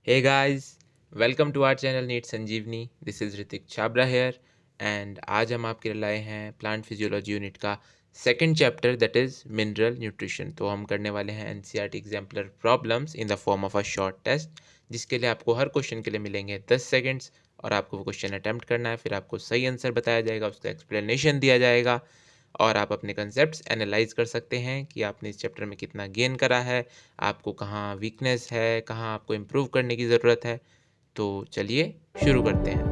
Hey guys, welcome to our channel Neat Sanjeevani. This is Ritik Chhabra here and आज हम आपके लिए लाए हैं प्लांट फिजियोलॉजी यूनिट का second chapter that is mineral nutrition. तो हम करने वाले हैं NCERT exemplar problems in the form of a short test, जिसके लिए आपको हर क्वेश्चन के लिए मिलेंगे 10 सेकंड्स और आपको वो क्वेश्चन अटैम्प्ट करना है। फिर आपको सही आंसर बताया जाएगा, उसका एक्सप्लेनेशन दिया जाएगा और आप अपने कंसेप्ट्स एनालाइज कर सकते हैं कि आपने इस चैप्टर में कितना गेन करा है, आपको कहाँ वीकनेस है, कहाँ आपको इम्प्रूव करने की ज़रूरत है। तो चलिए शुरू करते हैं।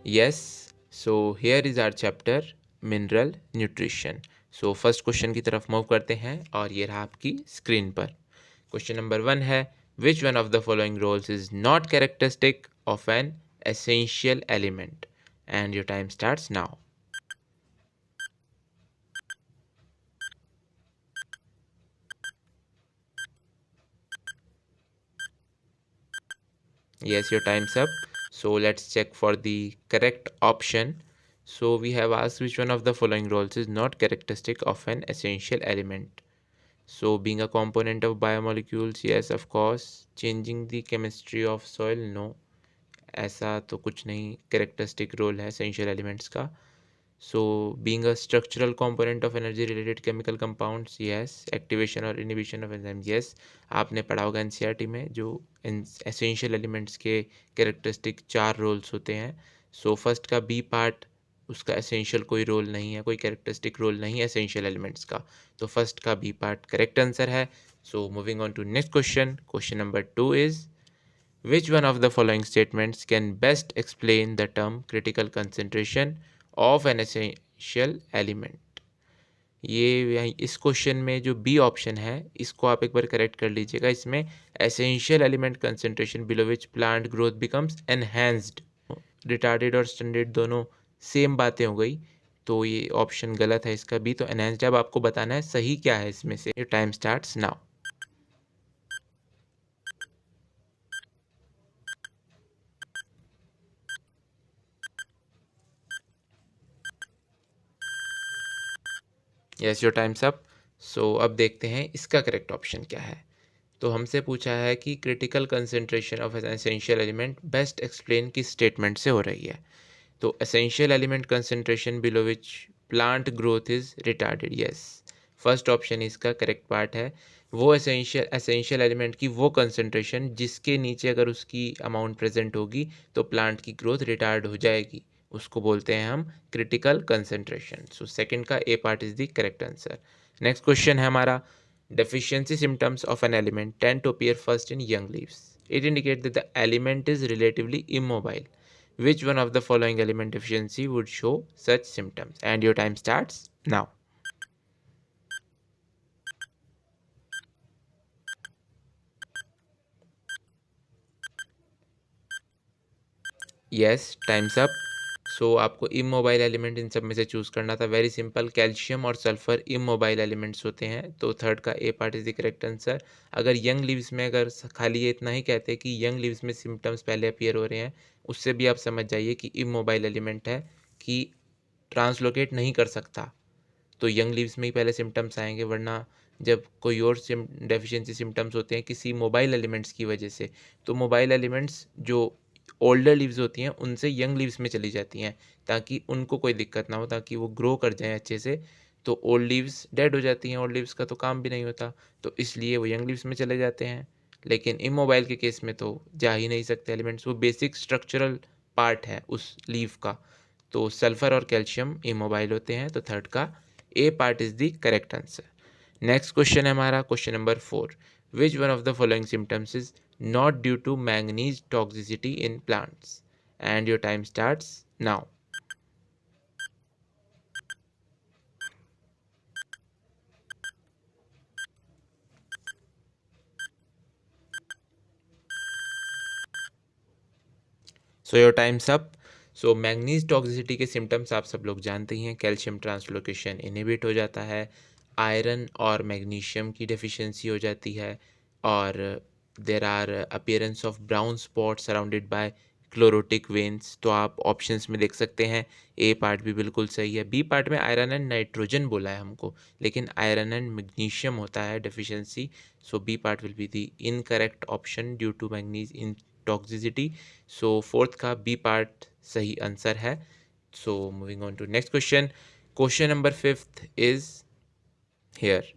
Yes, so here is our chapter mineral nutrition. So first question की तरफ मूव करते हैं और ये रहा आपकी स्क्रीन पर। क्वेश्चन नंबर 1 है, which one of the following roles is not characteristic of an essential element, and your time starts now. Yes, your time's up. So let's check for the correct option. So we have asked which one of the following roles is not characteristic of an essential element. So being a component of biomolecules, yes, of course. Changing the chemistry of soil, no. ऐसा तो कुछ नहीं characteristic role है essential elements का. So being a structural component of energy related chemical compounds, yes. Activation और inhibition of enzymes, yes. आपने पढ़ा होगा एनसीईआरटी में जो एसेंशियल एलिमेंट्स के कैरेक्टरिस्टिक 4 रोल्स होते हैं। सो फर्स्ट का बी पार्ट, उसका एसेंशियल कोई रोल नहीं है, कोई कैरेक्टरिस्टिक रोल नहीं है एसेंशियल एलिमेंट्स का। तो फर्स्ट का बी पार्ट करेक्ट आंसर है। So moving on to next question. Question number 2 is, which one of the following statements can best explain the term critical concentration of an essential element? ये इस question में जो B option है इसको आप एक बार correct कर लीजिएगा। इसमें essential element concentration below which plant growth becomes enhanced, retarded और स्टैंडर्ड दोनों सेम बातें हो गई, तो ये ऑप्शन गलत है इसका बी। तो एनहेंस्ड, अब आपको बताना है सही क्या है इसमें से। Your time starts now. Yes, your time's up. So अब देखते हैं इसका करेक्ट ऑप्शन क्या है। तो हमसे पूछा है कि critical concentration of an essential element best explain किस स्टेटमेंट से हो रही है। तो essential element concentration below which plant growth is retarded, yes, first option इसका करेक्ट पार्ट है। वो एसेंशियल एलिमेंट की वो कंसेंट्रेशन जिसके नीचे अगर उसकी अमाउंट प्रेजेंट होगी तो प्लांट की ग्रोथ रिटार्ड हो जाएगी, उसको बोलते हैं हम क्रिटिकल कंसेंट्रेशन। सो सेकंड का A part is the correct answer. Next question है हमारा, deficiency symptoms of an element tend to appear first in young leaves. It indicates that the element is relatively immobile. Which one of the following element deficiency would show such symptoms? And your time starts now. Yes, time's up. सो आपको immobile element in सब में से choose करना था। Very simple, calcium और sulphur immobile elements होते हैं। तो थर्ड का A part is the correct answer. अगर यंग लीव्स में अगर खाली ये इतना ही कहते हैं कि यंग लीव्स में सिम्टम्स पहले अपीयर हो रहे हैं, उससे भी आप समझ जाइए कि इमोबाइल एलिमेंट है, कि ट्रांसलोकेट नहीं कर सकता। तो यंग लीव्स में ही पहले सिम्टम्स आएंगे, वरना जब कोई और डेफिशिएंसी सिम्टम्स होते हैं किसी मोबाइल एलिमेंट्स की वजह से, तो मोबाइल एलिमेंट्स जो ओल्डर लीव्स होती हैं उनसे यंग लीव्स में चली जाती हैं ताकि उनको कोई दिक्कत ना हो, ताकि वो ग्रो कर जाएं अच्छे से। तो ओल्ड लीव्स डेड हो जाती हैं, ओल्ड लीव्स का तो काम भी नहीं होता, तो इसलिए वो यंग लीव्स में चले जाते हैं। लेकिन इमोबाइल के केस में तो जा ही नहीं सकते एलिमेंट्स, वो बेसिक स्ट्रक्चरल पार्ट है उस लीव का। तो सल्फर और कैल्शियम इमोबाइल होते हैं। तो थर्ड का A part is the correct answer. Next question है हमारा question number 4, which one of the following symptoms is not due to manganese toxicity in plants? And your time starts now. So your time's up. So manganese toxicity के symptoms आप सब लोग जानते ही हैं। Calcium translocation inhibit हो जाता है, iron और मैग्नीशियम की डेफिशिएंसी हो जाती है, और there are appearance of brown spot surrounded by chlorotic veins. तो आप ऑप्शंस में देख सकते हैं ए पार्ट भी बिल्कुल सही है। बी पार्ट में आयरन एंड नाइट्रोजन बोला है हमको, लेकिन आयरन एंड मैग्नीशियम होता है deficiency. So B part will be the incorrect option due to manganese in toxicity. So fourth का बी पार्ट सही आंसर है। So moving on to next question. Question number 5 is here,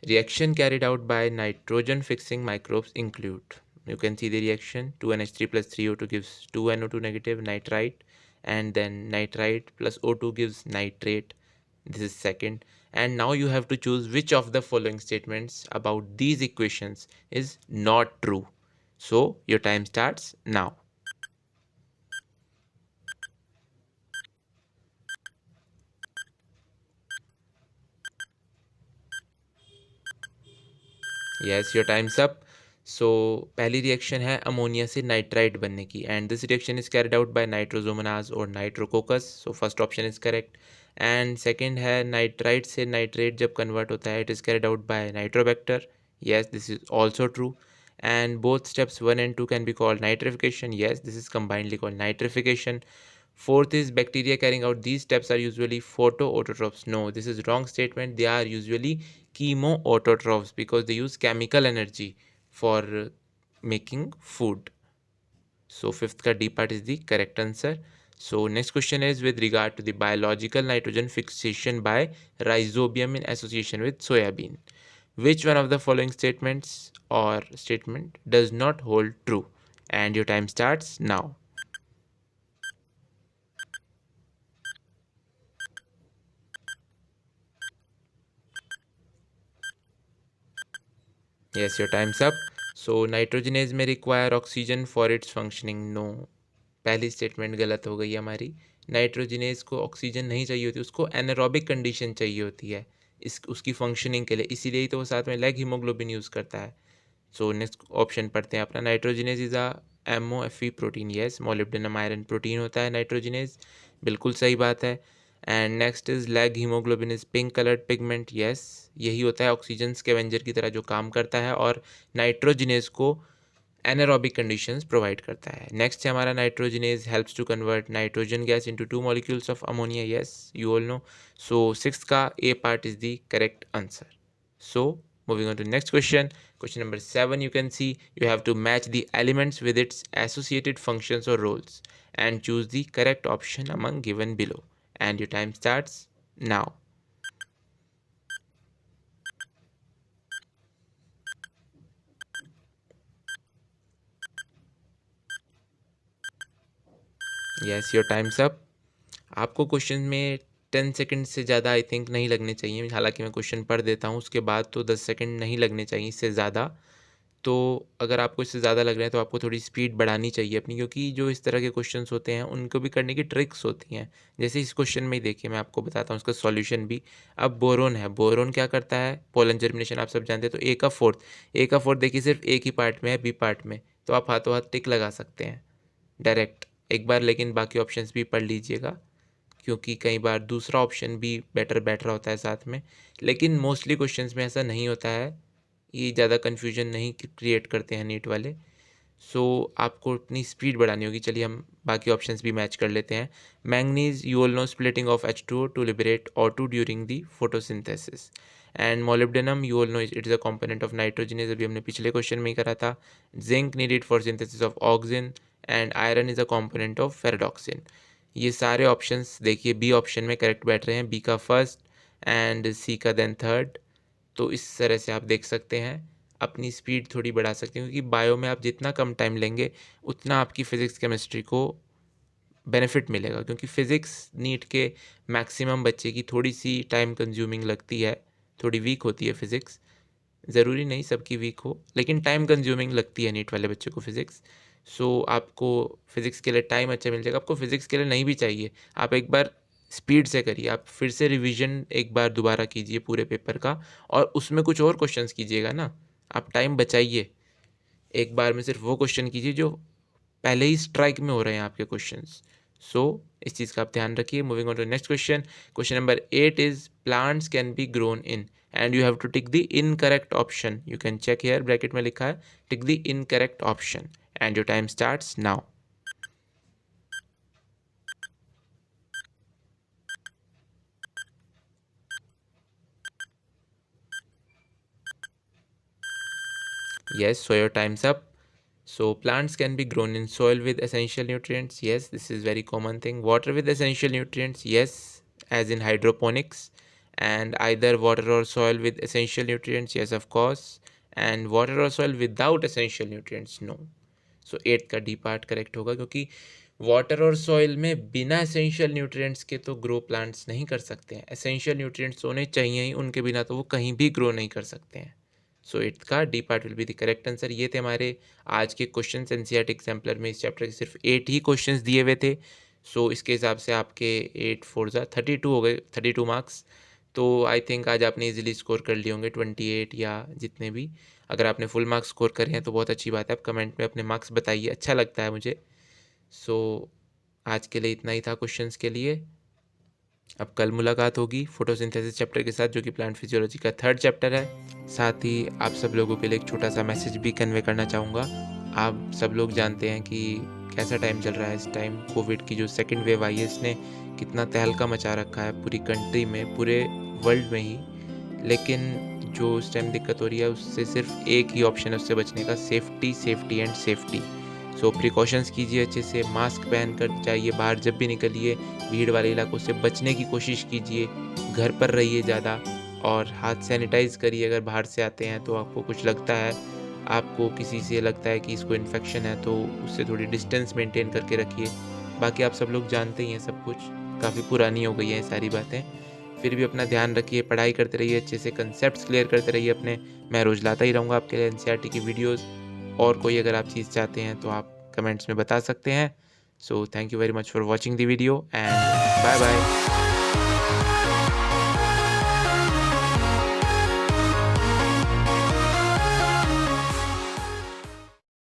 reaction carried out by nitrogen fixing microbes include, you can see the reaction, 2NH3 plus 3O2 gives 2NO2 negative nitrite, and then nitrite plus O2 gives nitrate. This is second. And now you have to choose which of the following statements about these equations is not true. So your time starts now. Yes, your time's up. So पहली reaction है ammonia से nitrite बनने की, and this reaction is carried out by nitrosomonas और nitrococcus. So first option is correct. And second है nitrite से nitrate जब convert होता है, it is carried out by nitrobacter. Yes, this is also true. And both steps 1 and 2 can be called nitrification. Yes, this is combinedly called nitrification. Fourth is bacteria carrying out these steps are usually photoautotrophs. No, this is wrong statement. They are usually chemoautotrophs because they use chemical energy for making food. So fifth ka D part is the correct answer. So next question is with regard to the biological nitrogen fixation by rhizobium in association with soybean. Which one of the following statements or statement does not hold true? And your time starts now. Yes, your time's up. So nitrogenase में require oxygen for its functioning. No, पहली statement गलत हो गई हमारी। Nitrogenase को oxygen नहीं चाहिए होती, उसको एनारोबिक कंडीशन चाहिए होती है इस उसकी फंक्शनिंग के लिए, इसीलिए ही तो वो साथ में लेग हीमोग्लोबिन यूज़ करता है। सो नेक्स्ट ऑप्शन पढ़ते हैं अपना। Nitrogenase is a MOFE protein. Yes, molybdenum iron protein होता है नाइट्रोजनेज, बिल्कुल सही बात है। And next is leg haemoglobin is pink coloured pigment. Yes, यही होता है ऑक्सीजन स्कैवेंजर की तरह जो काम करता है और नाइट्रोजनेज को एनारोबिक कंडीशंस प्रोवाइड करता है। नेक्स्ट है हमारा nitrogenase helps to convert nitrogen gas into 2 molecules of ammonia. Yes, you all know. So six का A part is the correct answer. So moving on to next question. Question number 7, you can see you have to match the elements with its associated functions or roles and choose the correct option among given below. And your time starts now. Yes, your time's up. आपको question में 10 second से ज़्यादा I think नहीं लगने चाहिए। हालांकि मैं question पढ़ देता हूँ, उसके बाद तो 10 सेकंड नहीं लगने चाहिए इससे ज़्यादा। तो अगर आपको इससे ज़्यादा लग रहा है तो आपको थोड़ी स्पीड बढ़ानी चाहिए अपनी, क्योंकि जो इस तरह के क्वेश्चंस होते हैं उनको भी करने की ट्रिक्स होती हैं। जैसे इस क्वेश्चन में ही देखिए, मैं आपको बताता हूँ उसका सॉल्यूशन भी। अब बोरोन है, बोरोन क्या करता है, पोलन जर्मिनेशन आप सब जानते हैं। तो ए का फोर्थ देखिए सिर्फ एक ही पार्ट में है, बी पार्ट में, तो आप हाथों हाथ टिक लगा सकते हैं डायरेक्ट एक बार, लेकिन बाकी ऑप्शंस भी पढ़ लीजिएगा क्योंकि कई बार दूसरा ऑप्शन भी बेटर बैठ रहा होता है साथ में। लेकिन मोस्टली क्वेश्चंस में ऐसा नहीं होता है, ये ज़्यादा कन्फ्यूजन नहीं क्रिएट करते हैं नीट वाले। सो आपको अपनी स्पीड बढ़ानी होगी। चलिए हम बाकी ऑप्शंस भी मैच कर लेते हैं। Manganese, you all know, splitting of H2O to liberate O2 during the photosynthesis. And molybdenum, you all know, it is a component of nitrogenase, अभी हमने पिछले क्वेश्चन में ही करा था। Zinc needed for synthesis of oxygen, and iron is a component of ferredoxin. ये सारे options देखिए बी ऑप्शन में करेक्ट बैठ रहे हैं, बी का फर्स्ट एंड सी का देन थर्ड। तो इस तरह से आप देख सकते हैं, अपनी स्पीड थोड़ी बढ़ा सकते हैं, क्योंकि बायो में आप जितना कम टाइम लेंगे उतना आपकी फ़िज़िक्स केमिस्ट्री को बेनिफिट मिलेगा। क्योंकि फ़िज़िक्स नीट के मैक्सिमम बच्चे की थोड़ी सी टाइम कंज्यूमिंग लगती है, थोड़ी वीक होती है फ़िज़िक्स। ज़रूरी नहीं सबकी वीक हो, लेकिन टाइम कंज्यूमिंग लगती है नीट वाले बच्चों को फ़िज़िक्स। सो आपको फ़िज़िक्स के लिए टाइम अच्छा मिल जाएगा। आपको फ़िज़िक्स के लिए नहीं भी चाहिए, आप एक बार स्पीड से करिए, आप फिर से रिवीजन एक बार दोबारा कीजिए पूरे पेपर का, और उसमें कुछ और क्वेश्चंस कीजिएगा ना। आप टाइम बचाइए, एक बार में सिर्फ वो क्वेश्चन कीजिए जो पहले ही स्ट्राइक में हो रहे हैं आपके क्वेश्चंस। सो इस चीज़ का आप ध्यान रखिए. Moving on to next question. Question number 8 is plants can be grown in and you have to tick the incorrect option. You can check here, bracket में लिखा है tick the incorrect option and your time starts now. Yes, so your time's up. So plants can be grown in soil with essential nutrients. Yes, this is very common thing. Water with essential nutrients. Yes, as in hydroponics. And either water or soil with essential nutrients. Yes, of course. And water or soil without essential nutrients. No. सो 8 का D part correct होगा, क्योंकि water और soil में बिना essential nutrients के तो grow plants नहीं कर सकते हैं. एसेंशियल न्यूट्रिएंट्स होने चाहिए ही, उनके बिना तो वो कहीं भी ग्रो नहीं कर सकते हैं. सो 8 का D part will be the correct answer. ये थे हमारे आज के क्वेश्चन. एनसीईआरटी एग्जाम्पलर में इस चैप्टर के सिर्फ 8 ही क्वेश्चन दिए हुए थे. सो इसके हिसाब से आपके 8 4 32 हो गए, 32 मार्क्स. तो आई थिंक आज आपने इजीली स्कोर कर लिए होंगे 28 या जितने भी. अगर आपने फुल मार्क्स स्कोर करे हैं तो बहुत अच्छी बात है. आप कमेंट में अपने मार्क्स बताइए, अच्छा लगता है मुझे. सो आज के लिए इतना ही था क्वेश्चंस के लिए. अब कल मुलाकात होगी फोटोसिंथेसिस चैप्टर के साथ, जो कि प्लांट फिजियोलॉजी का 3rd चैप्टर है. साथ ही आप सब लोगों के लिए एक छोटा सा मैसेज भी कन्वे करना चाहूँगा. आप सब लोग जानते हैं कि कैसा टाइम चल रहा है इस टाइम. कोविड की जो 2nd वेव आई है, इसने कितना तहलका मचा रखा है पूरी कंट्री में, पूरे वर्ल्ड में ही. लेकिन जो इस टाइम दिक्कत हो रही है, उससे सिर्फ एक ही ऑप्शन है उससे बचने का, safety, safety and safety. So precautions कीजिए अच्छे से, मास्क पहन कर जाइए बाहर, जब भी निकलिए भीड़ वाले इलाकों से बचने की कोशिश कीजिए, घर पर रहिए ज़्यादा, और हाथ सैनिटाइज़ करिए. अगर बाहर से आते हैं तो आपको कुछ लगता है, आपको किसी से लगता है कि इसको इन्फेक्शन है, तो उससे थोड़ी डिस्टेंस मेंटेन करके रखिए. बाकी आप सब लोग जानते ही हैं सब कुछ, काफ़ी पुरानी हो गई हैं ये सारी बातें. फिर भी अपना ध्यान रखिए, पढ़ाई करते रहिए अच्छे से, कंसेप्ट्स क्लियर करते रहिए अपने. मैं रोज़ लाता ही रहूँगा आपके लिए एनसीईआरटी की वीडियोस. और कोई अगर आप चीज़ चाहते हैं तो आप कमेंट्स में बता सकते हैं. So thank you very much for watching the video and bye bye.